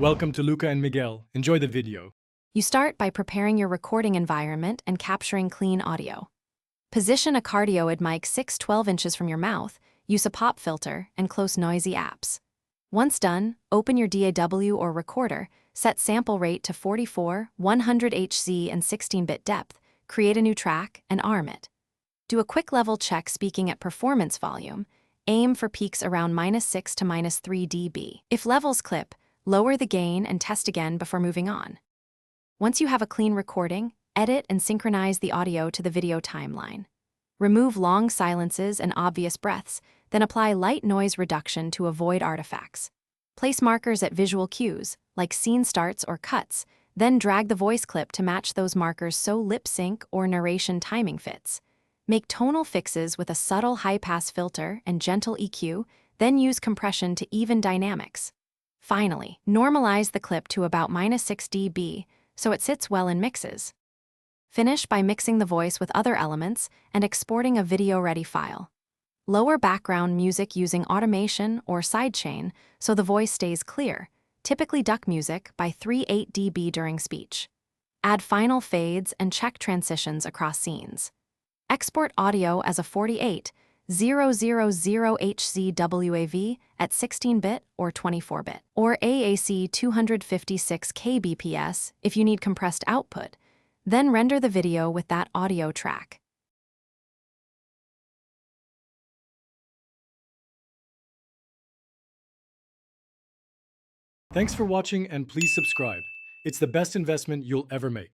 Welcome to Luca and Miguel. Enjoy the video. You start by preparing your recording environment and capturing clean audio. Position a cardioid mic 6-12 inches from your mouth, use a pop filter, and close noisy apps. Once done, open your DAW or recorder, set sample rate to 44, 100 Hz and 16-bit depth, create a new track, and arm it. Do a quick level check speaking at performance volume. Aim for peaks around -6 to -3 dB. If levels clip, lower the gain and test again before moving on. Once you have a clean recording, edit and synchronize the audio to the video timeline. Remove long silences and obvious breaths, then apply light noise reduction to avoid artifacts. Place markers at visual cues, like scene starts or cuts, then drag the voice clip to match those markers so lip sync or narration timing fits. Make tonal fixes with a subtle high-pass filter and gentle EQ, then use compression to even dynamics. Finally, normalize the clip to about -6 dB so it sits well in mixes. Finish by mixing the voice with other elements and exporting a video-ready file. Lower background music using automation or sidechain so the voice stays clear, typically duck music by 3/8 dB during speech. Add final fades and check transitions across scenes. Export audio as a 48,000 Hz WAV at 16-bit or 24-bit, or AAC 256 kbps if you need compressed output. Then render the video with that audio track. Thanks for watching and please subscribe. It's the best investment you'll ever make.